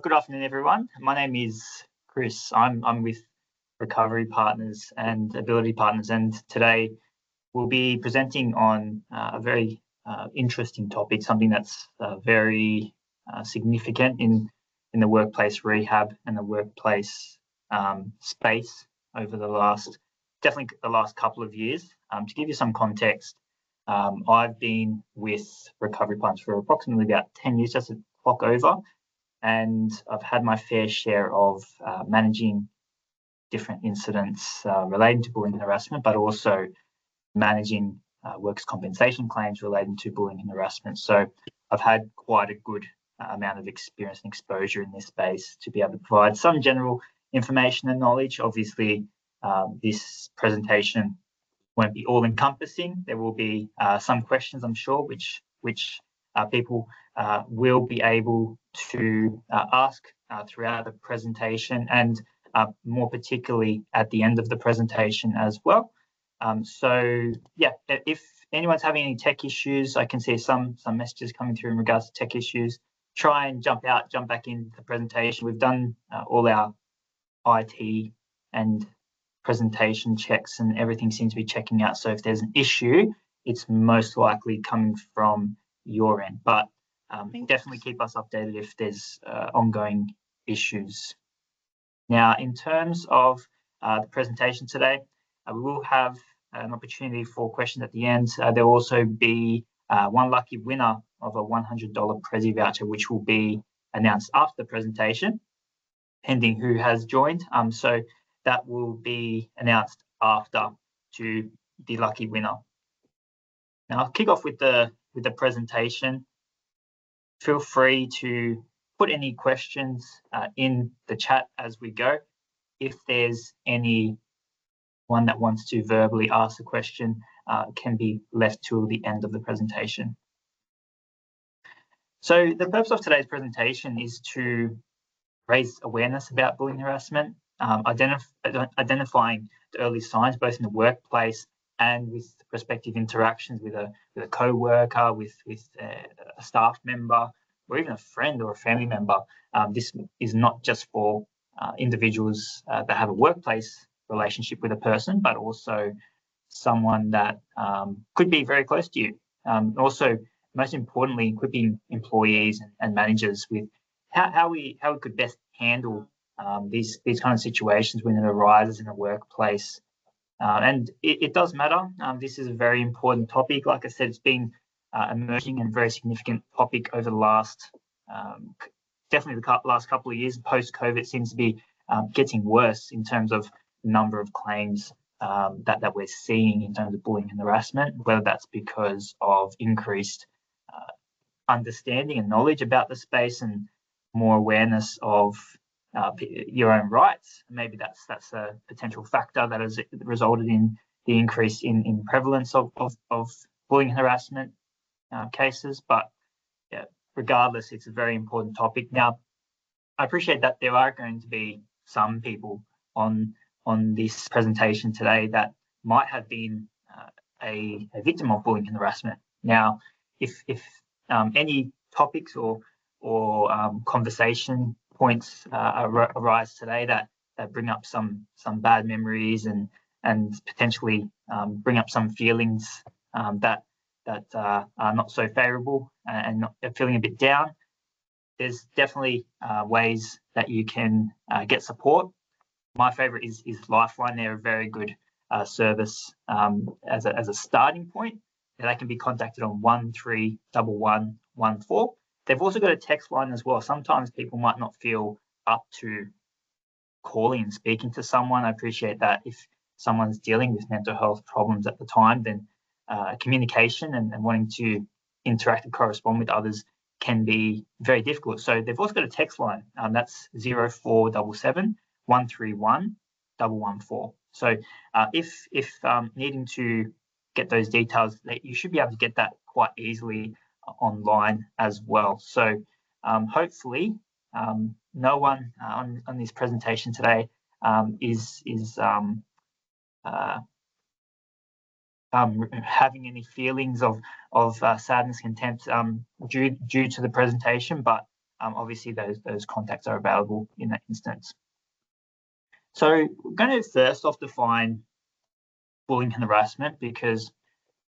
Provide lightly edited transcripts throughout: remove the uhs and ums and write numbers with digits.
Good afternoon, everyone. My name is Chris. I'm with Recovery Partners and Ability Partners, and today we'll be presenting on a very interesting topic, something that's very significant in the workplace rehab and the workplace space over definitely the last couple of years. To give you some context, I've been with Recovery Partners for approximately about 10 years, just a clock over. And I've had my fair share of managing different incidents relating to bullying and harassment, but also managing workers' compensation claims relating to bullying and harassment. So I've had quite a good amount of experience and exposure in this space to be able to provide some general information and knowledge. Obviously, this presentation won't be all-encompassing. There will be some questions, I'm sure, which people will be able to ask throughout the presentation, and more particularly at the end of the presentation as well. So yeah, if anyone's having any tech issues, I can see some messages coming through in regards to tech issues. Try and jump back into the presentation. We've done all our IT and presentation checks, and everything seems to be checking out. So if there's an issue, it's most likely coming from your end, but definitely keep us updated if there's ongoing issues. Now, in terms of the presentation today, we will have an opportunity for questions at the end. There will also be one lucky winner of a $100 Prezi voucher, which will be announced after the presentation, pending who has joined. So that will be announced after to the lucky winner. Now, I'll kick off with the presentation. Feel free to put any questions in the chat as we go. If there's anyone that wants to verbally ask a question, can be left till the end of the presentation. So the purpose of today's presentation is to raise awareness about bullying and harassment, identifying the early signs both in the workplace and with prospective interactions with a co-worker, with a staff member, or even a friend or a family member. This is not just for individuals that have a workplace relationship with a person, but also someone that could be very close to you. Also, most importantly, equipping employees and managers with how we could best handle these kind of situations when it arises in a workplace. And it does matter. This is a very important topic. Like I said, it's been emerging and very significant topic over the last, definitely the last couple of years. Post-COVID seems to be getting worse in terms of the number of claims that we're seeing in terms of bullying and harassment, whether that's because of increased understanding and knowledge about the space and more awareness of your own rights. Maybe that's a potential factor that has resulted in the increase in prevalence of bullying and harassment cases. But yeah, regardless, it's a very important topic. Now, I appreciate that there are going to be some people on this presentation today that might have been a victim of bullying and harassment. Now, if any topics or conversation points arise today that bring up some bad memories and potentially bring up some feelings that are not so favourable and not feeling a bit down, there's definitely ways that you can get support. My favourite is Lifeline. They're a very good service as a starting point. They can be contacted on 131114. They've also got a text line as well. Sometimes people might not feel up to calling and speaking to someone. I appreciate that if someone's dealing with mental health problems at the time, then communication and wanting to interact and correspond with others can be very difficult. So they've also got a text line. That's 0477 131 114. So if needing to get those details, you should be able to get that quite easily online as well. So hopefully no one on this presentation today is having any feelings of sadness, contempt due to the presentation, but obviously those contacts are available in that instance. So we're going to first off define bullying and harassment, because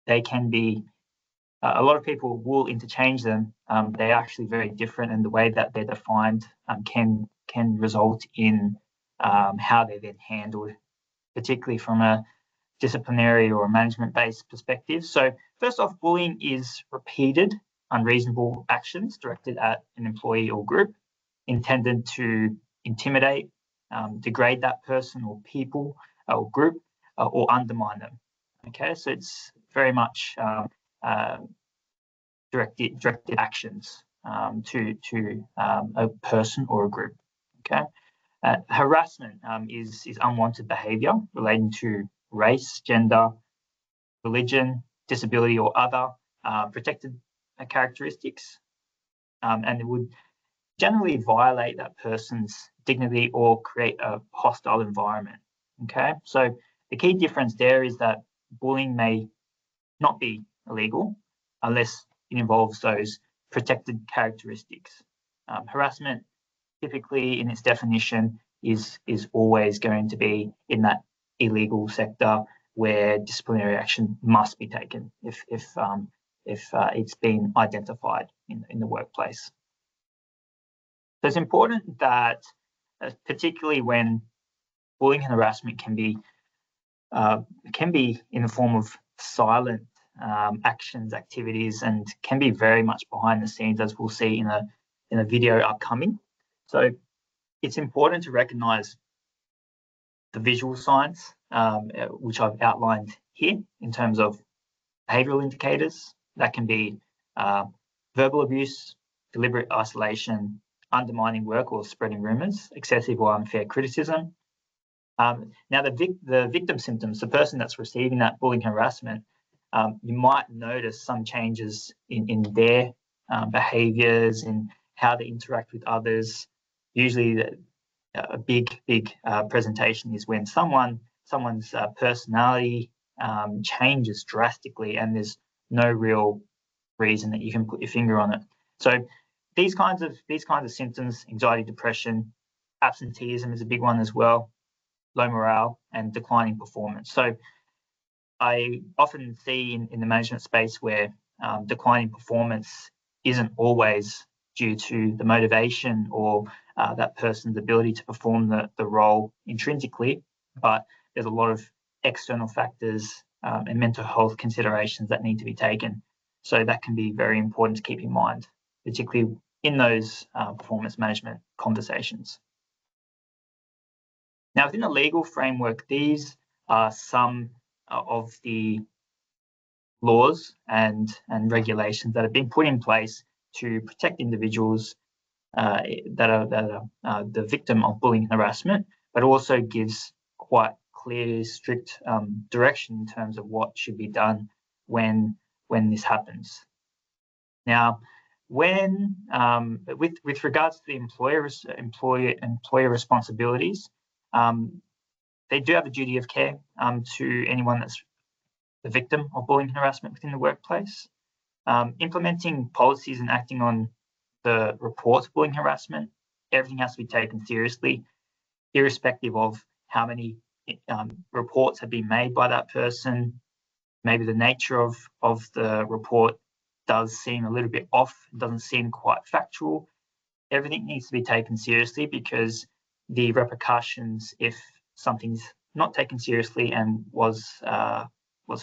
they can be, a lot of people will interchange them. They're actually very different, and the way that they're defined can result in how they're then handled, particularly from a disciplinary or management-based perspective. So first off, bullying is repeated, unreasonable actions directed at an employee or group, intended to intimidate, degrade that person or people or group, or undermine them. Okay, so it's very much directed actions to a person or a group. Okay, harassment is unwanted behaviour relating to race, gender, religion, disability, or other protected characteristics, and it would generally violate that person's dignity or create a hostile environment. Okay, so the key difference there is that bullying may not be illegal unless it involves those protected characteristics. Harassment, typically in its definition, is always going to be in that illegal sector where disciplinary action must be taken if it's been identified in the workplace. So it's important that, particularly when bullying and harassment can be in the form of silent actions, activities, and can be very much behind the scenes, as we'll see in a video upcoming. So it's important to recognise the visual signs, which I've outlined here in terms of behavioural indicators. That can be verbal abuse, deliberate isolation, undermining work or spreading rumours, excessive or unfair criticism. Now, the victim symptoms, the person that's receiving that bullying harassment, you might notice some changes in their behaviours and how they interact with others. Usually, a big presentation is when someone's personality changes drastically, and there's no real reason that you can put your finger on it. So these kinds of symptoms, anxiety, depression, absenteeism is a big one as well, low morale, and declining performance. So I often see in the management space where declining performance isn't always due to the motivation or that person's ability to perform the role intrinsically, but there's a lot of external factors and mental health considerations that need to be taken. So that can be very important to keep in mind, particularly in those performance management conversations. Now, within the legal framework, these are some of the laws and regulations that have been put in place to protect individuals that are the victim of bullying and harassment, but also gives quite clear, strict direction in terms of what should be done when this happens. Now, when with regards to the employer responsibilities, they do have a duty of care to anyone that's the victim of bullying and harassment within the workplace. Implementing policies and acting on the reports of bullying and harassment, everything has to be taken seriously, irrespective of how many reports have been made by that person. Maybe the nature of the report does seem a little bit off, doesn't seem quite factual. Everything needs to be taken seriously, because the repercussions, if something's not taken seriously and was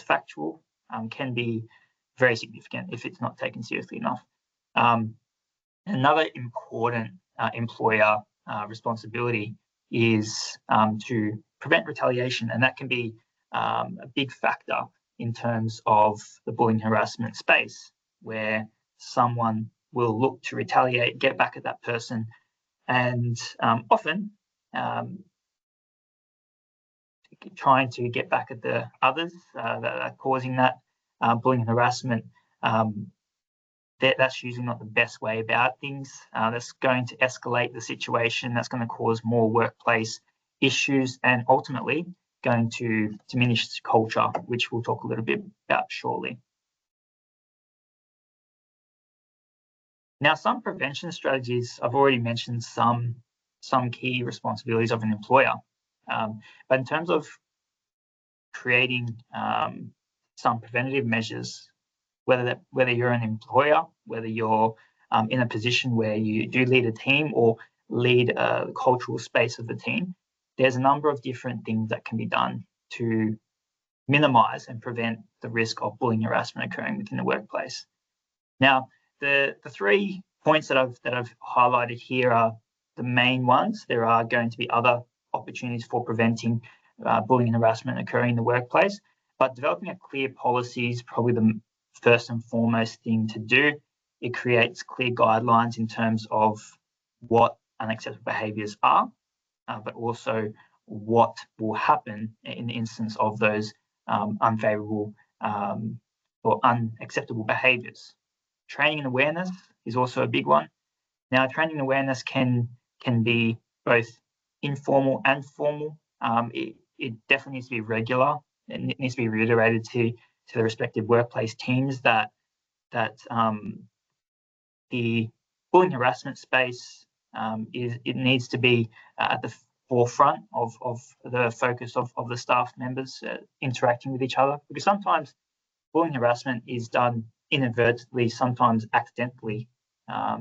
factual, can be very significant if it's not taken seriously enough. Another important employer responsibility is to prevent retaliation, and that can be a big factor in terms of the bullying harassment space, where someone will look to retaliate, get back at that person, and often trying to get back at the others that are causing that bullying and harassment. That's usually not the best way about things. That's going to escalate the situation. That's going to cause more workplace issues, and ultimately going to diminish culture, which we'll talk a little bit about shortly. Now, some prevention strategies, I've already mentioned some key responsibilities of an employer, but in terms of creating some preventative measures, whether you're an employer, whether you're in a position where you do lead a team or lead a cultural space of the team, there's a number of different things that can be done to minimize and prevent the risk of bullying and harassment occurring within the workplace. Now, the 3 points that I've highlighted here are the main ones. There are going to be other opportunities for preventing bullying and harassment occurring in the workplace, but developing a clear policy is probably the first and foremost thing to do. It creates clear guidelines in terms of what unacceptable behaviours are, but also what will happen in the instance of those unfavourable or unacceptable behaviours. Training and awareness is also a big one. Now, training and awareness can be both informal and formal. It definitely needs to be regular, and it needs to be reiterated to the respective workplace teams that the bullying harassment space it needs to be at the forefront of the focus of the staff members interacting with each other, because sometimes bullying harassment is done inadvertently, sometimes accidentally,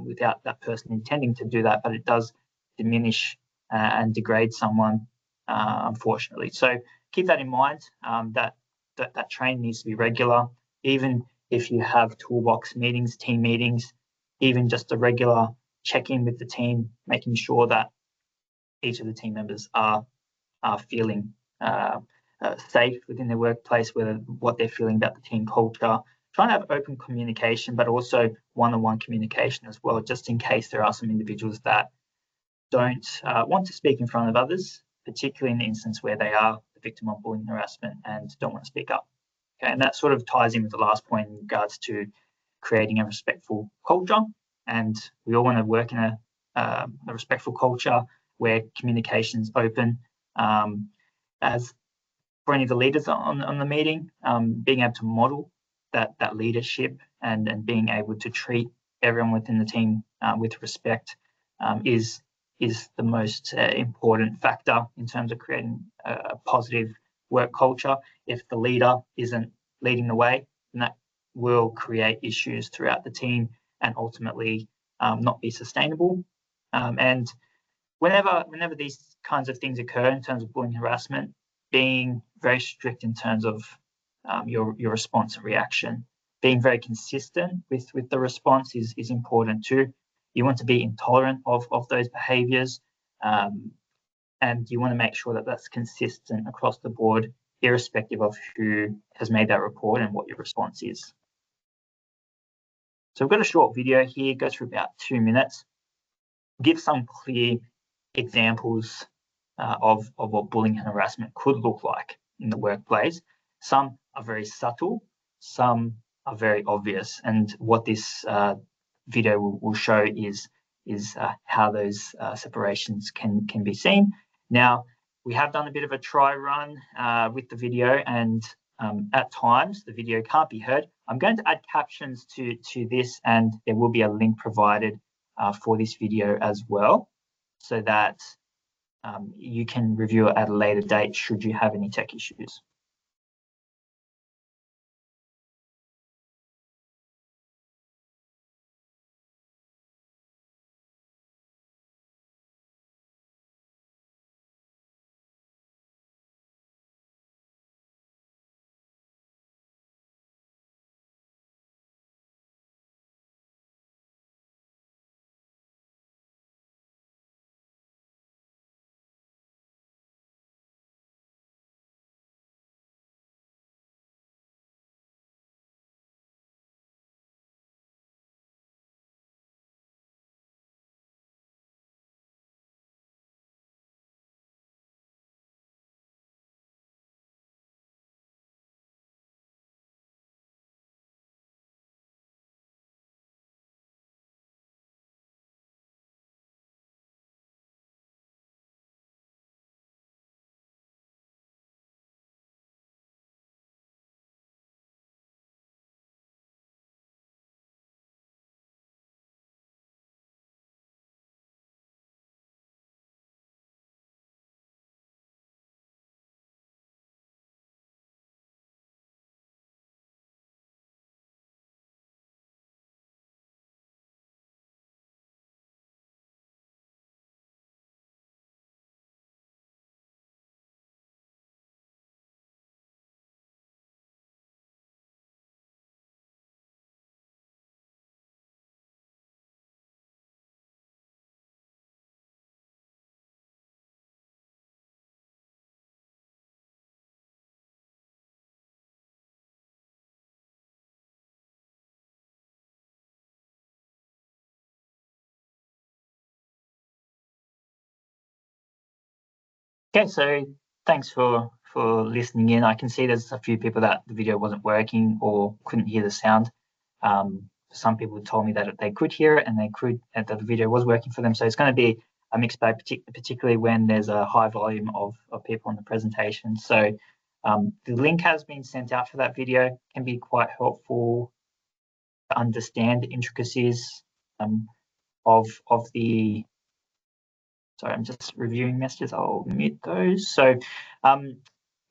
without that person intending to do that, but it does diminish and degrade someone, unfortunately. So keep that in mind, that training needs to be regular, even if you have toolbox meetings, team meetings, even just a regular check-in with the team, making sure that each of the team members are feeling safe within their workplace, what they're feeling about the team culture. Trying to have open communication, but also one-on-one communication as well, just in case there are some individuals that don't want to speak in front of others, particularly in the instance where they are the victim of bullying and harassment and don't want to speak up. Okay, and that sort of ties in with the last point in regards to creating a respectful culture. And we all want to work in a respectful culture where communication's open. As for any of the leaders on the meeting, being able to model that leadership and being able to treat everyone within the team with respect is the most important factor in terms of creating a positive work culture. If the leader isn't leading the way, then that will create issues throughout the team and ultimately not be sustainable. And whenever these kinds of things occur in terms of bullying and harassment, being very strict in terms of your response and reaction, being very consistent with the response is important too. You want to be intolerant of those behaviours, and you want to make sure that that's consistent across the board, irrespective of who has made that report and what your response is. So we've got a short video here, goes for about 2 minutes, give some clear examples of what bullying and harassment could look like in the workplace. Some are very subtle, some are very obvious, and what this video will show is how those separations can be seen. Now, we have done a bit of a try run with the video, and at times the video can't be heard. I'm going to add captions to this, and there will be a link provided for this video as well, so that you can review it at a later date should you have any tech issues. Okay, so thanks for listening in. I can see there's a few people that the video wasn't working or couldn't hear the sound. Some people told me that they could hear it and that the video was working for them. So it's going to be a mixed bag, particularly when there's a high volume of people on the presentation. So the link has been sent out for that video. Can be quite helpful to understand the intricacies of the. Sorry, I'm just reviewing messages. I'll mute those. So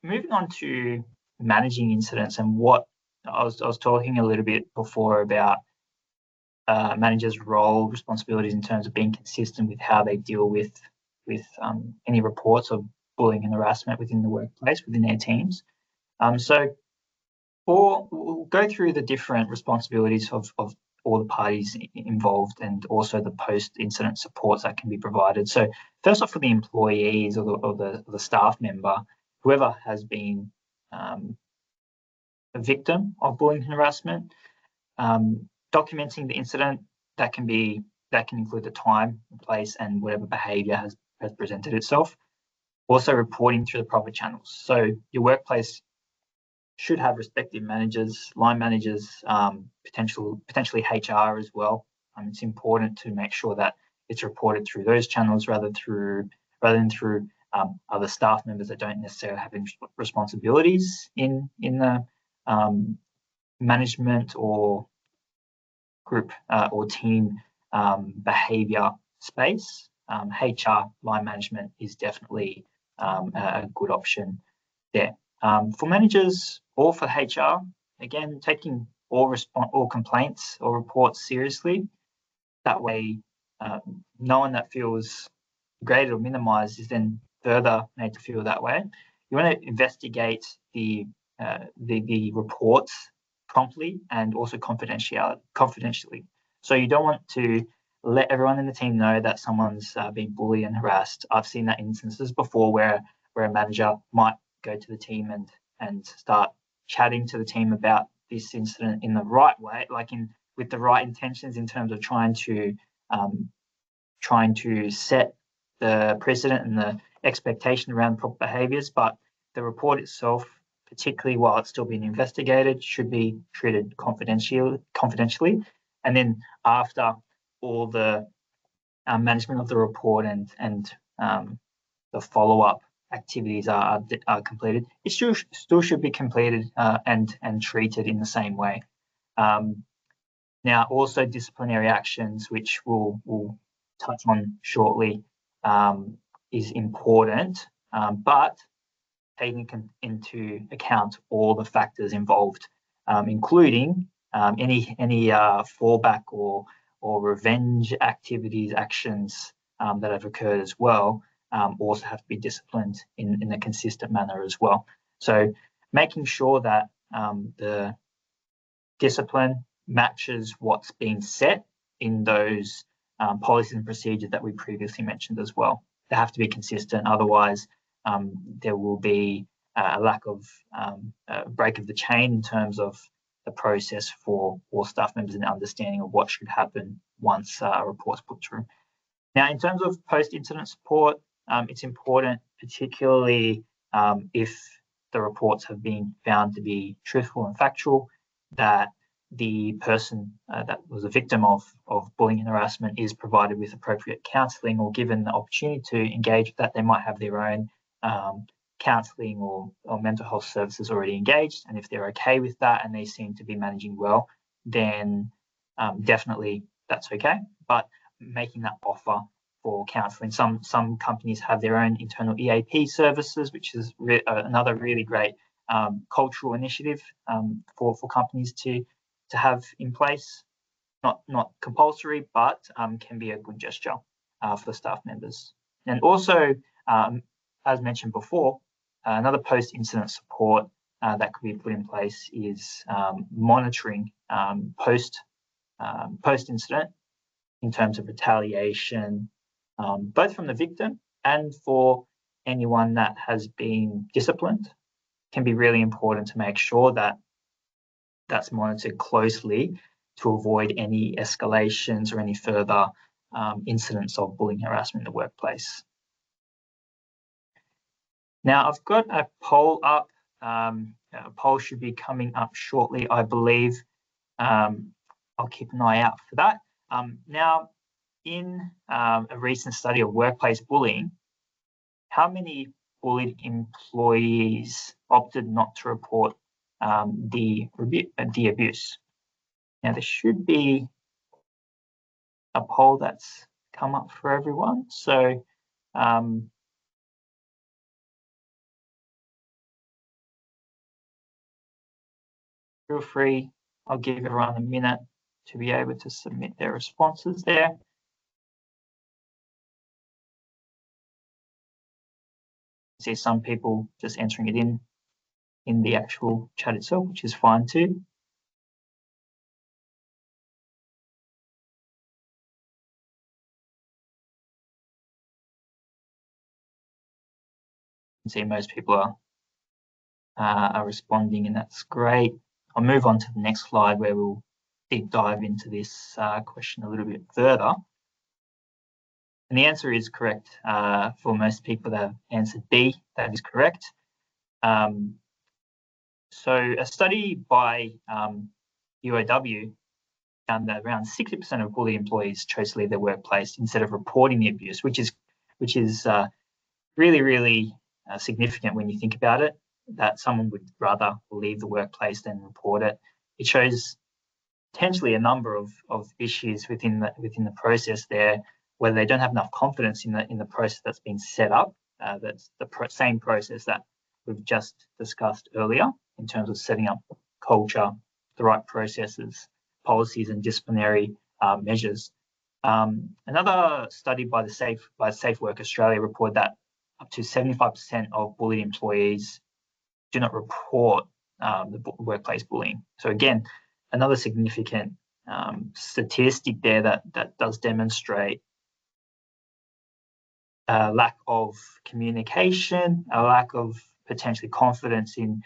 moving on to managing incidents and what I was talking a little bit before about managers' role, responsibilities in terms of being consistent with how they deal with any reports of bullying and harassment within the workplace, within their teams. So we'll go through the different responsibilities of all the parties involved and also the post-incident supports that can be provided. So first off, for the employees or the staff member, whoever has been a victim of bullying and harassment, documenting the incident that can include the time, place, and whatever behaviour has presented itself. Also reporting through the proper channels. So your workplace should have respective managers, line managers, potentially HR as well. It's important to make sure that it's reported through those channels rather than through other staff members that don't necessarily have responsibilities in the management or group or team behaviour space. HR line management is definitely a good option there. For managers or for HR, again, taking all complaints or reports seriously. That way, no one that feels graded or minimized is then further made to feel that way. You want to investigate the reports promptly and also confidentially. So you don't want to let everyone in the team know that someone's been bullied and harassed. I've seen that instances before where a manager might go to the team and start chatting to the team about this incident in the right way, with the right intentions in terms of trying to set the precedent and the expectation around proper behaviours, but the report itself, particularly while it's still being investigated, should be treated confidentially. And then after all the management of the report and the follow-up activities are completed, it still should be completed and treated in the same way. Now, also disciplinary actions, which we'll touch on shortly, is important, but taking into account all the factors involved, including any fallback or revenge actions that have occurred as well, also have to be disciplined in a consistent manner as well. So making sure that the discipline matches what's been set in those policies and procedures that we previously mentioned as well. They have to be consistent, otherwise there will be a lack of break of the chain in terms of the process for all staff members and understanding of what should happen once a report's put through. Now, in terms of post-incident support, it's important, particularly if the reports have been found to be truthful and factual, that the person that was a victim of bullying and harassment is provided with appropriate counselling or given the opportunity to engage with that. They might have their own counselling or mental health services already engaged, and if they're okay with that and they seem to be managing well, then definitely that's okay. But making that offer for counselling, some companies have their own internal EAP services, which is another really great cultural initiative for companies to have in place. Not compulsory, but can be a good gesture for the staff members. And also, as mentioned before, another post-incident support that could be put in place is monitoring post-incident in terms of retaliation, both from the victim and for anyone that has been disciplined. Can be really important to make sure that that's monitored closely to avoid any escalations or any further incidents of bullying harassment in the workplace. Now, I've got a poll up. A poll should be coming up shortly, I believe. I'll keep an eye out for that. Now, in a recent study of workplace bullying, how many bullied employees opted not to report the abuse? Now, there should be a poll that's come up for everyone. So feel free. I'll give everyone a minute to be able to submit their responses there. See some people just entering it in the actual chat itself, which is fine too. See most people are responding, and that's great. I'll move on to the next slide where we'll deep dive into this question a little bit further. And the answer is correct for most people that have answered B. That is correct. So a study by UOW found that around 60% of bullied employees chose to leave their workplace instead of reporting the abuse, which is really, really significant when you think about it, that someone would rather leave the workplace than report it. It shows potentially a number of issues within the process there, whether they don't have enough confidence in the process that's been set up. That's the same process that we've just discussed earlier in terms of setting up culture, the right processes, policies, and disciplinary measures. Another study by Safe Work Australia reported that up to 75% of bullied employees do not report the workplace bullying. So again, another significant statistic there that does demonstrate a lack of communication, a lack of potentially confidence in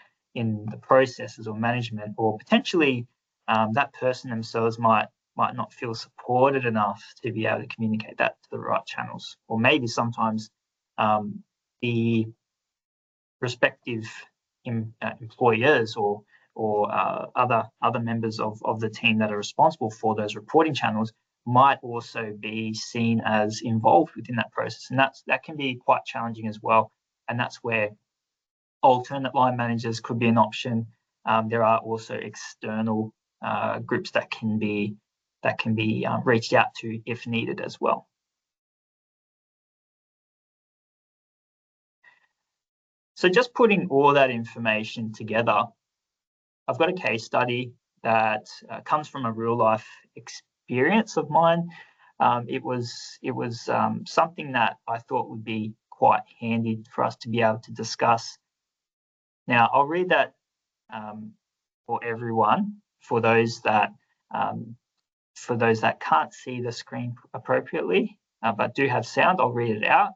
the processes or management, or potentially that person themselves might not feel supported enough to be able to communicate that to the right channels, or maybe sometimes the respective employers or other members of the team that are responsible for those reporting channels might also be seen as involved within that process, and that can be quite challenging as well. And that's where alternate line managers could be an option. There are also external groups that can be reached out to if needed as well. So just putting all that information together, I've got a case study that comes from a real life experience of mine. It was something that I thought would be quite handy for us to be able to discuss. Now, I'll read that for everyone. For those that can't see the screen appropriately, but do have sound, I'll read it out.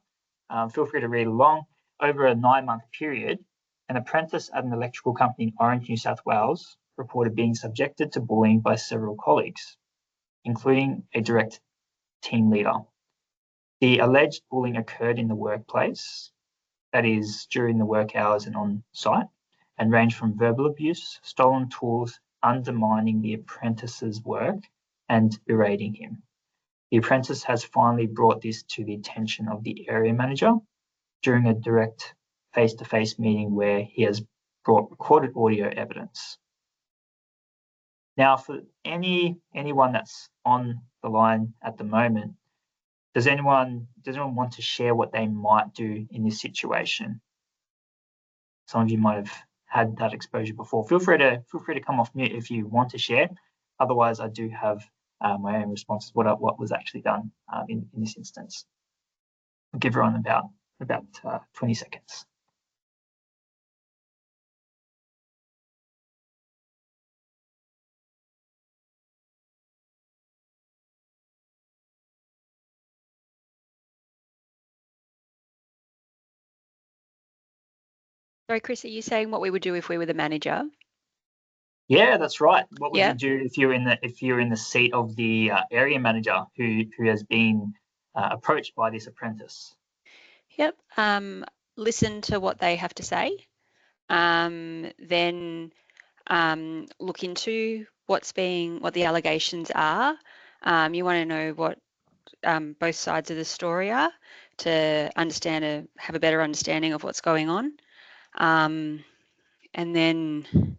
Feel free to read along. Over a 9-month period, an apprentice at an electrical company in Orange, New South Wales, reported being subjected to bullying by several colleagues, including a direct team leader. The alleged bullying occurred in the workplace, that is, during the work hours and on site, and ranged from verbal abuse, stolen tools, undermining the apprentice's work, and berating him. The apprentice has finally brought this to the attention of the area manager during a direct face-to-face meeting where he has brought recorded audio evidence. Now, for anyone that's on the line at the moment, does anyone want to share what they might do in this situation? Some of you might have had that exposure before. Feel free to come off mute if you want to share. Otherwise, I do have my own responses. What was actually done in this instance? I'll give everyone about 20 seconds. Sorry, Chris, are you saying what we would do if we were the manager? Yeah, that's right. What would you do if you're in the seat of the area manager who has been approached by this apprentice? Yep. listen to what they have to say, then look into what the allegations are. You want to know what both sides of the story are to have a better understanding of what's going on. And then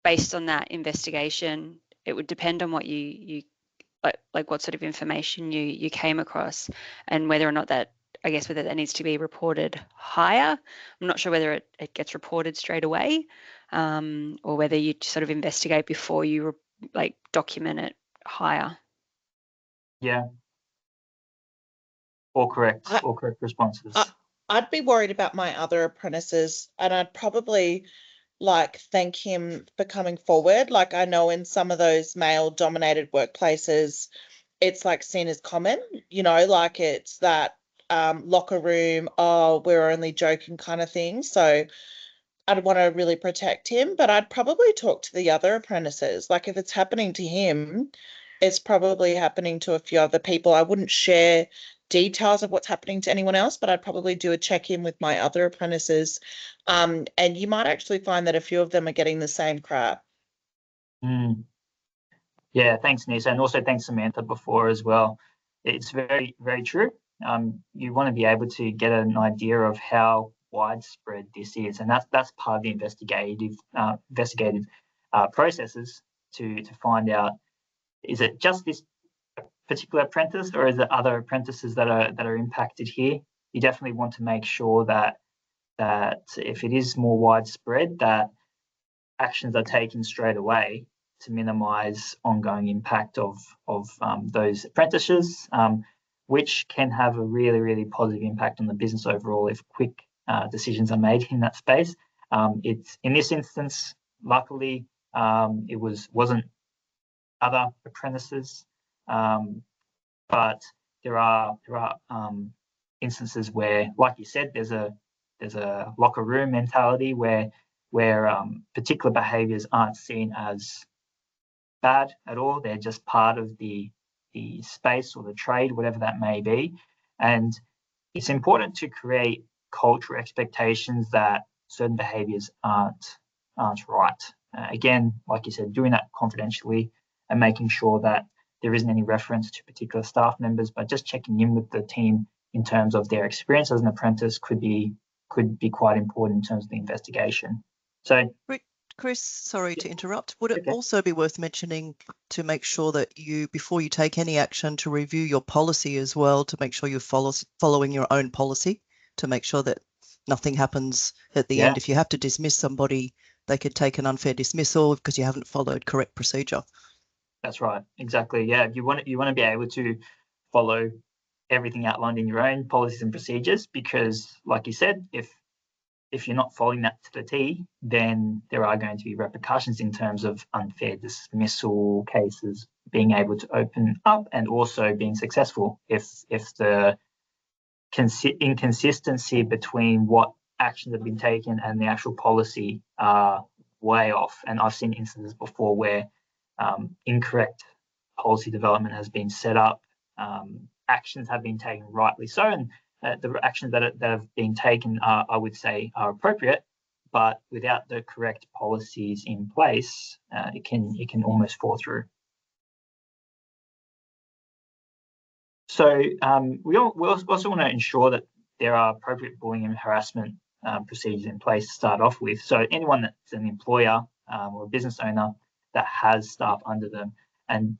based on that investigation, it would depend on what you like what sort of information you came across, and whether or not whether that needs to be reported higher. I'm not sure whether it gets reported straight away, or whether you sort of investigate before you document it higher. Yeah. All correct responses. I'd be worried about my other apprentices, and I'd probably thank him for coming forward. I know in some of those male-dominated workplaces, it's seen as common, it's that locker room, oh, we're only joking kind of thing. So I'd want to really protect him, but I'd probably talk to the other apprentices. If it's happening to him, it's probably happening to a few other people. I wouldn't share details of what's happening to anyone else, but I'd probably do a check-in with my other apprentices. And you might actually find that a few of them are getting the same crap. Yeah, thanks, Nisa, and also thanks, Samantha, before as well. It's very, very true. You want to be able to get an idea of how widespread this is, and that's part of the investigative processes to find out, is it just this particular apprentice, or is it other apprentices that are impacted here? You definitely want to make sure that if it is more widespread, that actions are taken straight away to minimise ongoing impact of those apprentices, which can have a really, really positive impact on the business overall if quick decisions are made in that space. It's in this instance, luckily, it wasn't other apprentices, but there are instances where, like you said, there's a locker room mentality where particular behaviours aren't seen as bad at all. They're just part of the space or the trade, whatever that may be. And it's important to create cultural expectations that certain behaviours aren't right. Again, like you said, doing that confidentially and making sure that there isn't any reference to particular staff members, but just checking in with the team in terms of their experience as an apprentice could be quite important in terms of the investigation. So, Chris, sorry to interrupt. Would it also be worth mentioning to make sure that before you take any action, to review your policy as well, to make sure you're following your own policy, to make sure that nothing happens at the end? If you have to dismiss somebody, they could take an unfair dismissal because you haven't followed correct procedure. That's right. Exactly. Yeah. You want to be able to follow everything outlined in your own policies and procedures, because, like you said, if you're not following that to the T, then there are going to be repercussions in terms of unfair dismissal cases being able to open up, and also being successful if the inconsistency between what actions have been taken and the actual policy are way off. And I've seen instances before where incorrect policy development has been set up, actions have been taken rightly so, and the actions that have been taken I would say, are appropriate, but without the correct policies in place, it can almost fall through. So we also want to ensure that there are appropriate bullying and harassment procedures in place to start off with. So anyone that's an employer or a business owner that has staff under them, and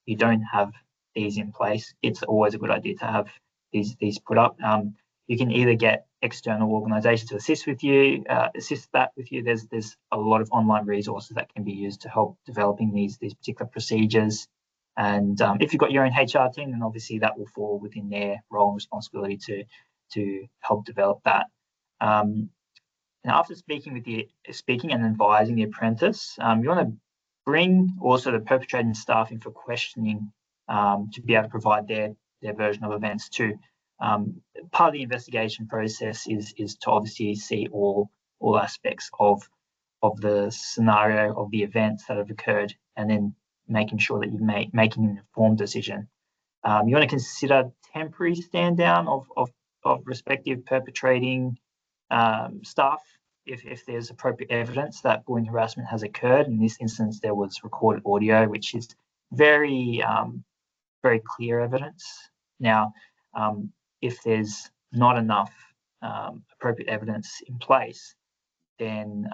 you don't have these in place, it's always a good idea to have these put up. You can either get external organisations to assist with you. There's a lot of online resources that can be used to help developing these particular procedures. And if you've got your own HR team, then obviously that will fall within their role and responsibility to help develop that. Now, after speaking and advising the apprentice, you want to bring also the perpetrating staff in for questioning to be able to provide their version of events too. Part of the investigation process is to obviously see all aspects of the scenario, of the events that have occurred, and then making sure that you're making an informed decision. You want to consider temporary stand down of respective perpetrating staff if there's appropriate evidence that bullying harassment has occurred. In this instance, there was recorded audio, which is very very clear evidence. Now, if there's not enough appropriate evidence in place, then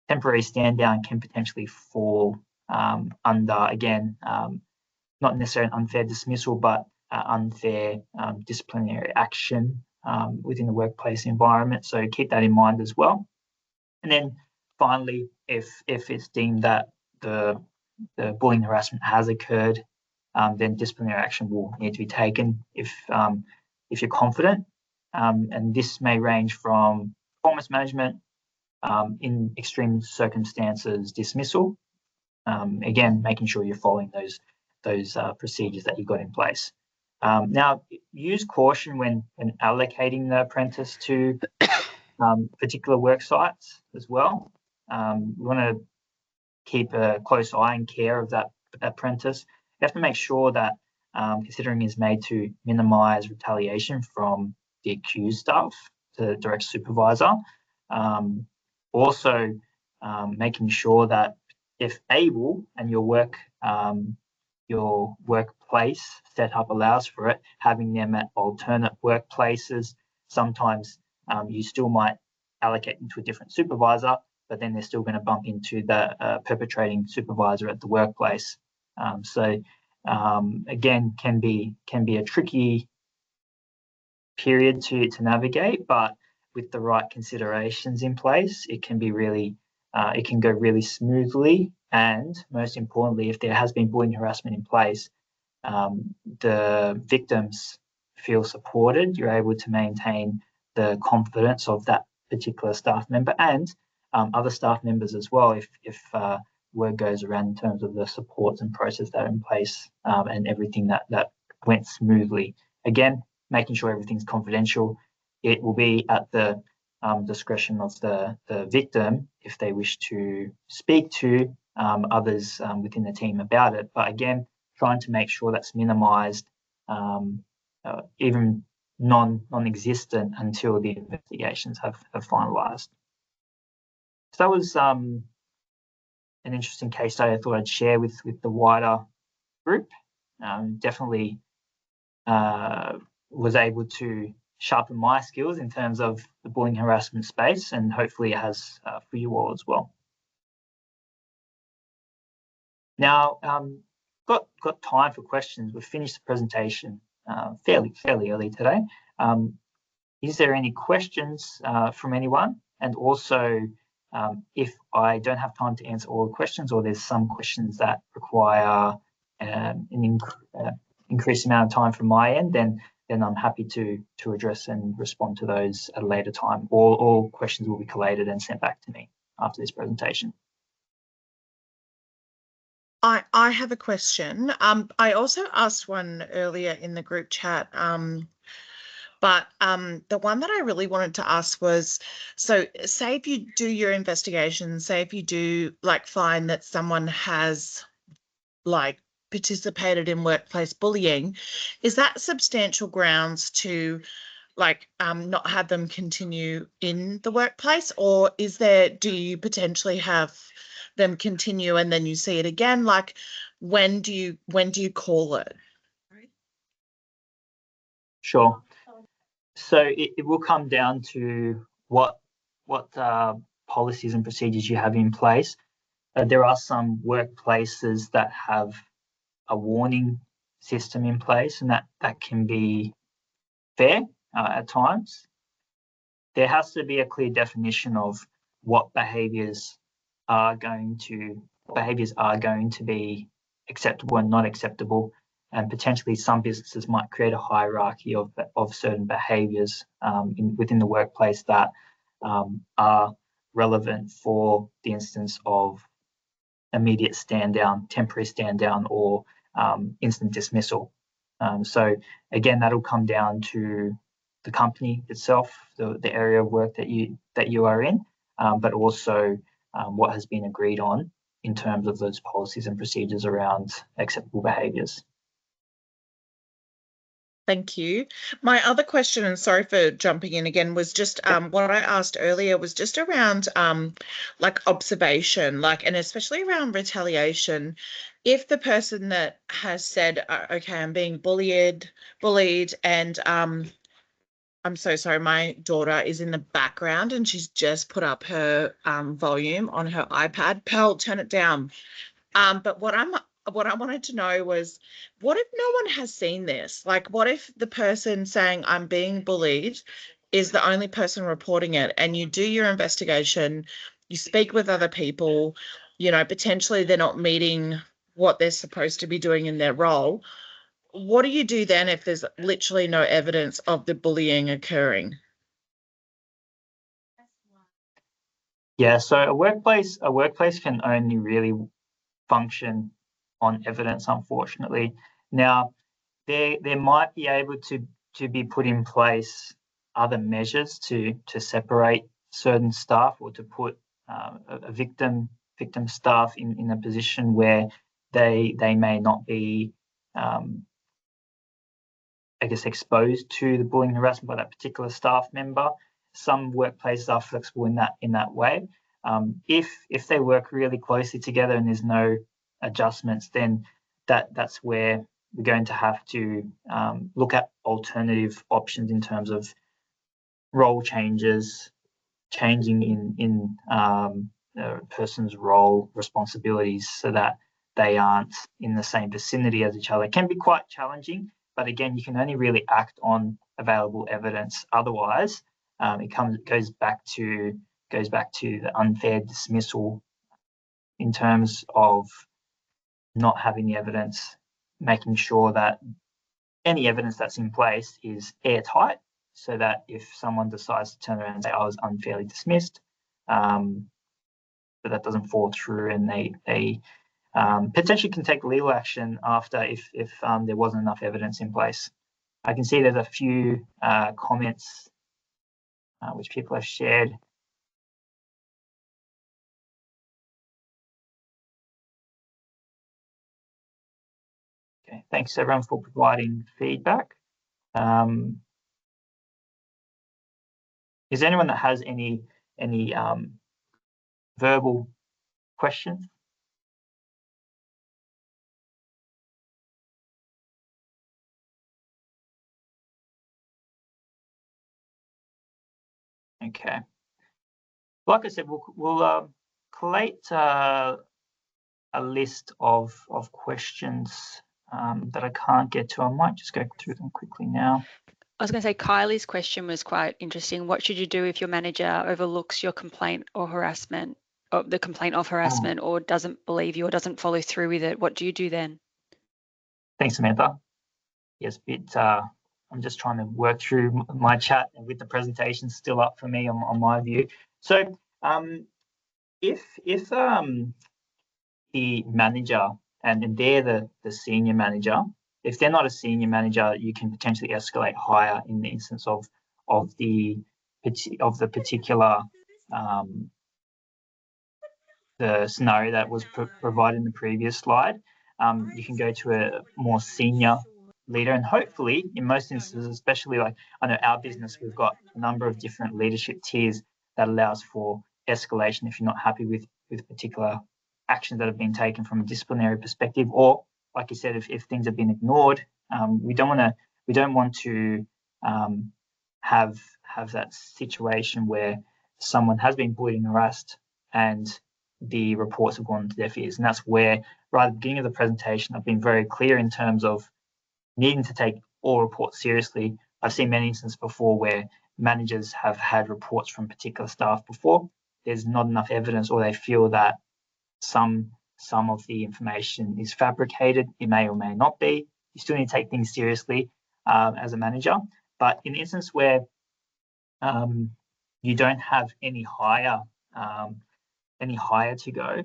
temporary stand down can potentially fall under, again, not necessarily an unfair dismissal, but unfair disciplinary action within the workplace environment. So keep that in mind as well. And then finally, if it's deemed that the bullying harassment has occurred, then disciplinary action will need to be taken if you're confident. And this may range from performance management, in extreme circumstances, dismissal. Again, making sure you're following those procedures that you've got in place. Now, use caution when allocating the apprentice to particular work sites as well. We want to keep a close eye and care of that apprentice. You have to make sure that considering is made to minimise retaliation from the accused staff to the direct supervisor. Also, making sure that if able and your workplace setup allows for it, having them at alternate workplaces. Sometimes you still might allocate them to a different supervisor, but then they're still going to bump into the perpetrating supervisor at the workplace. Again, can be a tricky period to navigate, but with the right considerations in place, it can be really, it can go really smoothly. And most importantly, if there has been bullying harassment in place, the victims feel supported. You're able to maintain the confidence of that particular staff member and other staff members as well. If word goes around in terms of the supports and process that are in place and everything that went smoothly. Again, making sure everything's confidential. It will be at the discretion of the victim if they wish to speak to others within the team about it. But again, trying to make sure that's minimised, even non-existent until the investigations have finalised. So that was an interesting case study I thought I'd share with the wider group. Definitely was able to sharpen my skills in terms of the bullying harassment space, and hopefully it has for you all as well. Now, got time for questions. We've finished the presentation fairly early today. Is there any questions from anyone? And also, if I don't have time to answer all the questions, or there's some questions that require an increased amount of time from my end, then I'm happy to address and respond to those at a later time. All questions will be collated and sent back to me after this presentation. I have a question. I also asked one earlier in the group chat, but the one that I really wanted to ask was, so say if you do your investigation, say if you do find that someone has participated in workplace bullying, is that substantial grounds to not have them continue in the workplace, or do you potentially have them continue and then you see it again? When do you call it? Sure. So it will come down to what policies and procedures you have in place. There are some workplaces that have a warning system in place, and that can be fair at times. There has to be a clear definition of what behaviours are going to be acceptable and not acceptable, and potentially some businesses might create a hierarchy of certain behaviours within the workplace that are relevant for the instance of immediate stand down, temporary stand down, or instant dismissal. So again, that'll come down to the company itself, the area of work that you are in, but also what has been agreed on in terms of those policies and procedures around acceptable behaviours. Thank you. My other question, and sorry for jumping in again, was just what I asked earlier was just around like observation, like, and especially around retaliation. If the person that has said, okay, I'm being bullied, and I'm so sorry, my daughter is in the background and she's just put up her volume on her iPad. Pearl, turn it down. But what I wanted to know was, what if no one has seen this? Like, what if the person saying I'm being bullied is the only person reporting it, and you do your investigation, you speak with other people, potentially they're not meeting what they're supposed to be doing in their role. What do you do then if there's literally no evidence of the bullying occurring? Yeah, so a workplace can only really function on evidence, unfortunately. Now, there might be able to be put in place other measures to separate certain staff, or to put a victim staff in a position where they may not be I guess exposed to the bullying and harassment by that particular staff member. Some workplaces are flexible in that way. If they work really closely together and there's no adjustments, then that's where we're going to have to look at alternative options in terms of role changes, changing in a person's role responsibilities so that they aren't in the same vicinity as each other. It can be quite challenging, but again, you can only really act on available evidence. Otherwise, it goes back to the unfair dismissal in terms of not having the evidence, making sure that any evidence that's in place is airtight, so that if someone decides to turn around and say I was unfairly dismissed, but that doesn't fall through, and they potentially can take legal action after if there wasn't enough evidence in place. I can see there's a few comments which people have shared. Okay, thanks everyone for providing feedback. Is there anyone that has any verbal questions? Okay. Like I said, we'll collate a list of questions that I can't get to. I might just go through them quickly now. I was going to say Kylie's question was quite interesting. What should you do if your manager overlooks your complaint or harassment, or the complaint of harassment, or doesn't believe you or doesn't follow through with it? What do you do then? Thanks, Samantha. Yes, I'm just trying to work through my chat and with the presentation still up for me on my view. So if the manager, and they're the senior manager, if they're not a senior manager, you can potentially escalate higher in the instance of the particular the scenario that was provided in the previous slide. You can go to a more senior leader, and hopefully in most instances, especially like I know our business, we've got a number of different leadership tiers that allows for escalation if you're not happy with particular actions that have been taken from a disciplinary perspective, or like you said, if things have been ignored. We don't want to have that situation where someone has been bullied and harassed and the reports have gone to deaf ears. And that's where, right at the beginning of the presentation, I've been very clear in terms of needing to take all reports seriously. I've seen many instances before where managers have had reports from particular staff before. There's not enough evidence, or they feel that some of the information is fabricated. It may or may not be. You still need to take things seriously as a manager. But in the instance where you don't have any higher to go,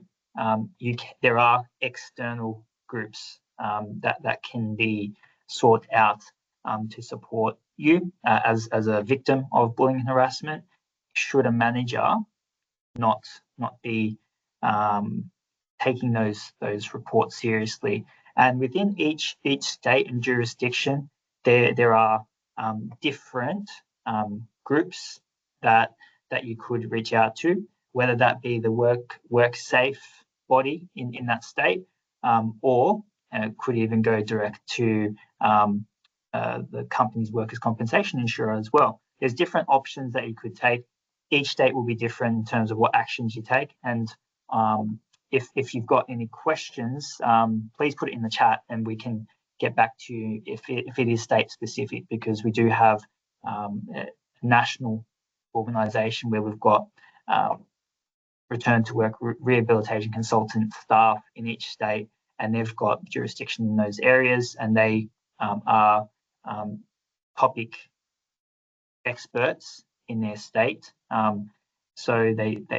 there are external groups that can be sought out to support you as a victim of bullying and harassment, should a manager not be taking those reports seriously. And within each state and jurisdiction, there are different groups that you could reach out to, whether that be the WorkSafe body in that state, or could even go direct to the company's workers' compensation insurer as well. There's different options that you could take. Each state will be different in terms of what actions you take. And if you've got any questions, please put it in the chat and we can get back to you if it is state specific, because we do have a national organisation where we've got return to work rehabilitation consultant staff in each state, and they've got jurisdiction in those areas, and they are topic experts in their state. So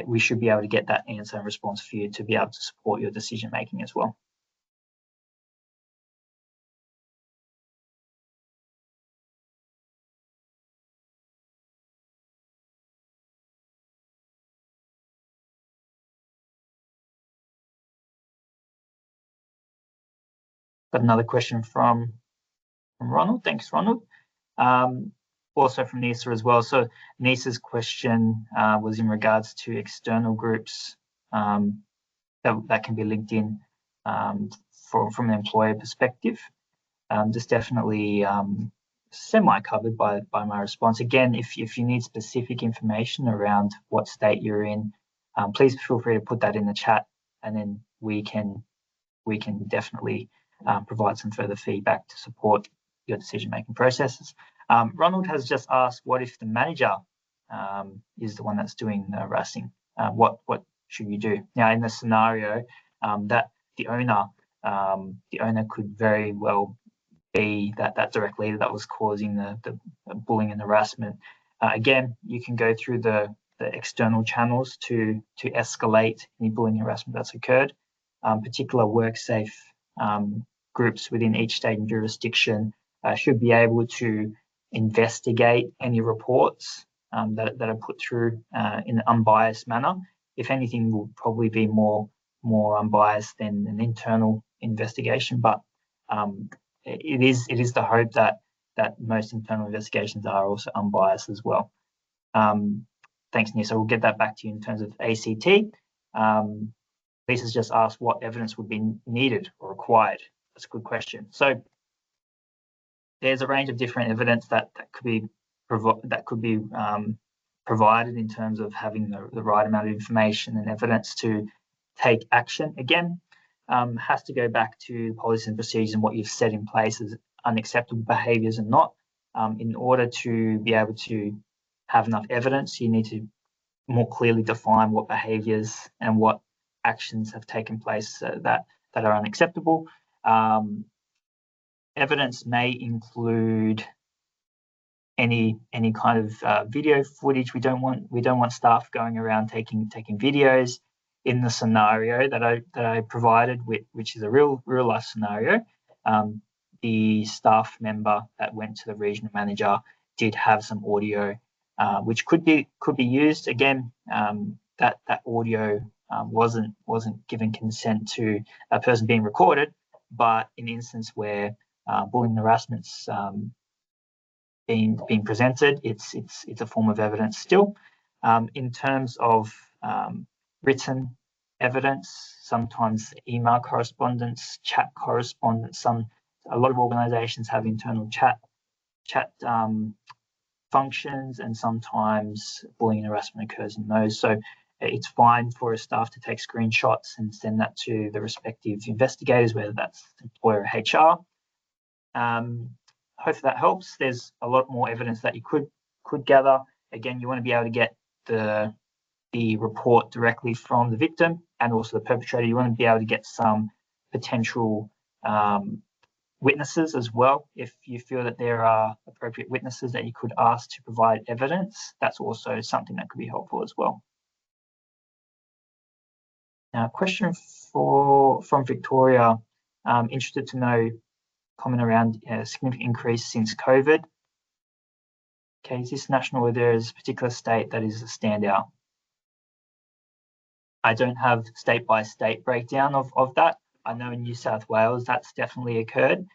we should be able to get that answer and response for you to be able to support your decision making as well. Got another question from Ronald. Thanks, Ronald. Also from Nisa as well. So Nisa's question was in regards to external groups that can be linked in from an employer perspective. Just definitely semi-covered by my response. Again, if you need specific information around what state you're in, please feel free to put that in the chat, and then we can definitely provide some further feedback to support your decision-making processes. Ronald has just asked, what if the manager is the one that's doing the harassing? What should you do? Now, in the scenario that the owner could very well be that direct leader that was causing the bullying and harassment. Again, you can go through the external channels to escalate any bullying and harassment that's occurred. Particular WorkSafe groups within each state and jurisdiction should be able to investigate any reports that are put through in an unbiased manner. If anything, will probably be more unbiased than an internal investigation, but it is the hope that most internal investigations are also unbiased as well. Thanks, Nisa. We'll get that back to you in terms of ACT. Lisa's just asked what evidence would be needed or required. That's a good question. So there's a range of different evidence that could be provided in terms of having the right amount of information and evidence to take action. Again, has to go back to the policies and procedures and what you've set in place as unacceptable behaviours and not. In order to be able to have enough evidence, you need to more clearly define what behaviours and what actions have taken place that are unacceptable. Evidence may include any kind of video footage. We don't want staff going around taking videos. In the scenario that I provided, which is a real life scenario, the staff member that went to the regional manager did have some audio, which could be used. Again, that audio wasn't given consent to a person being recorded, but in an instance where bullying and harassment's being presented, it's a form of evidence still. In terms of written evidence, sometimes email correspondence, chat correspondence. A lot of organisations have internal chat functions, and sometimes bullying and harassment occurs in those. So it's fine for a staff to take screenshots and send that to the respective investigators, whether that's employer or HR. Hopefully that helps. There's a lot more evidence that you could gather. Again, you want to be able to get the report directly from the victim and also the perpetrator. You want to be able to get some potential witnesses as well. If you feel that there are appropriate witnesses that you could ask to provide evidence, that's also something that could be helpful as well. Now, a question from Victoria. Interested to know comment around a significant increase since COVID. Okay, is this national or there is a particular state that is a standout? I don't have state by state breakdown of that. I know in New South Wales that's definitely occurred.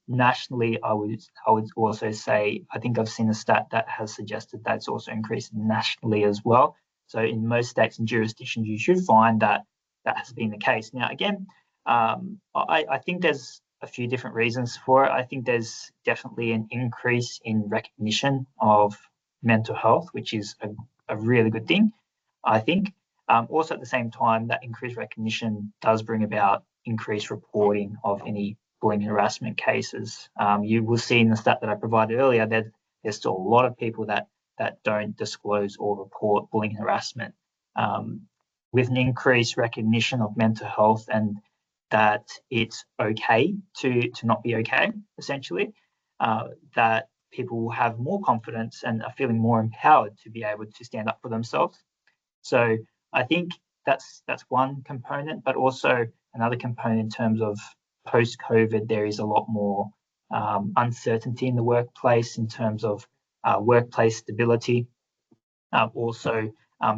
Nationally, I would also say, I think I've seen a stat that has suggested that it's also increased nationally as well. So in most states and jurisdictions, you should find that that has been the case. Now, again, I think there's a few different reasons for it. I think there's definitely an increase in recognition of mental health, which is a really good thing, I think. Also, at the same time, that increased recognition does bring about increased reporting of any bullying and harassment cases. You will see in the stat that I provided earlier that there's still a lot of people that don't disclose or report bullying and harassment. With an increased recognition of mental health and that it's okay to not be okay, essentially, that people will have more confidence and are feeling more empowered to be able to stand up for themselves. So I think that's one component, but also another component in terms of post-COVID, there is a lot more uncertainty in the workplace in terms of workplace stability. Also,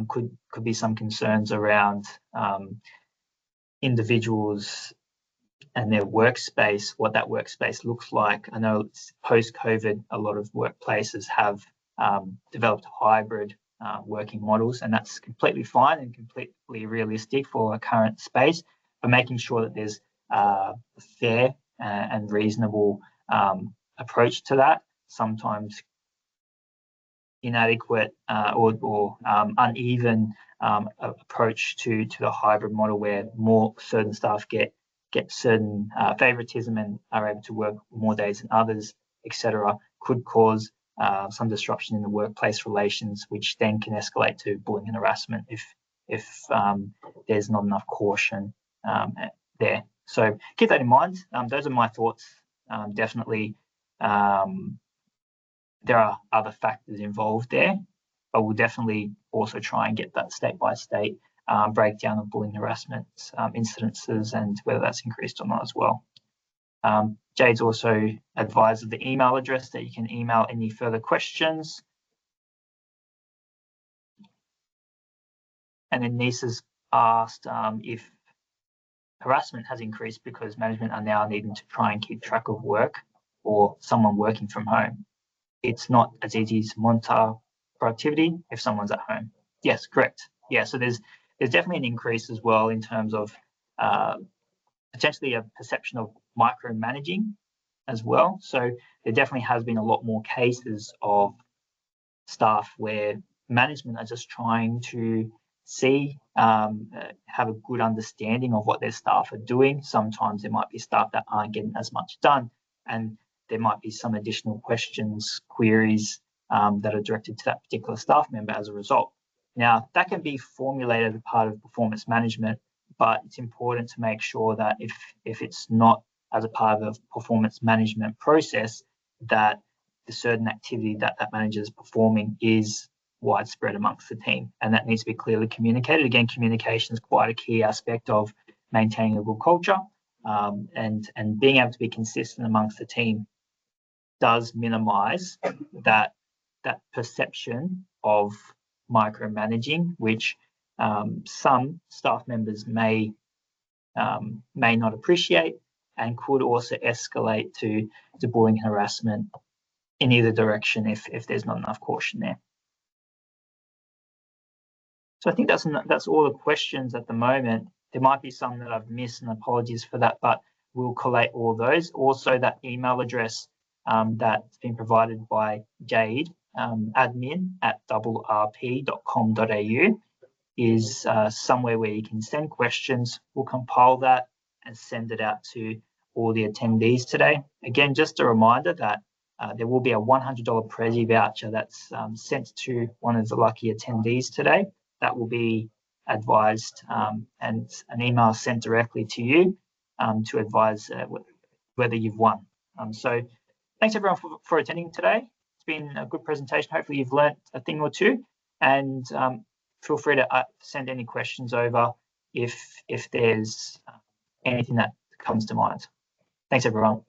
could be some concerns around individuals and their workspace, what that workspace looks like. I know post-COVID, a lot of workplaces have developed hybrid working models, and that's completely fine and completely realistic for a current space, but making sure that there's a fair and reasonable approach to that. Sometimes inadequate or uneven approach to the hybrid model, where more certain staff get certain favoritism and are able to work more days than others, etc., could cause some disruption in the workplace relations, which then can escalate to bullying and harassment if there's not enough caution there. So keep that in mind. Those are my thoughts. Definitely, there are other factors involved there, but we'll definitely also try and get that state-by-state breakdown of bullying and harassment incidences and whether that's increased or not as well. Jade's also advised of the email address that you can email any further questions. And then Nisa's asked if harassment has increased because management are now needing to try and keep track of work or someone working from home. It's not as easy to monitor productivity if someone's at home. Yes, correct. Yeah, so there's definitely an increase as well in terms of potentially a perception of micromanaging as well. So there definitely has been a lot more cases of staff where management are just trying to see, have a good understanding of what their staff are doing. Sometimes there might be staff that aren't getting as much done, and there might be some additional questions, queries that are directed to that particular staff member as a result. Now, that can be formulated as part of performance management, but it's important to make sure that if it's not as a part of a performance management process, that the certain activity that manager is performing is widespread amongst the team, and that needs to be clearly communicated. Again, communication is quite a key aspect of maintaining a good culture, and being able to be consistent amongst the team does minimize that perception of micromanaging, which some staff members may not appreciate, and could also escalate to bullying and harassment in either direction if there's not enough caution there. So I think that's all the questions at the moment. There might be some that I've missed, and apologies for that, but we'll collate all those. Also, that email address that's been provided by Jade, admin@rrp.com.au, is somewhere where you can send questions. We'll compile that and send it out to all the attendees today. Again, just a reminder that there will be a $100 Prezi voucher that's sent to one of the lucky attendees today. That will be advised, and an email sent directly to you to advise whether you've won. So thanks everyone for attending today. It's been a good presentation. Hopefully you've learnt a thing or two, and feel free to send any questions over if there's anything that comes to mind. Thanks everyone.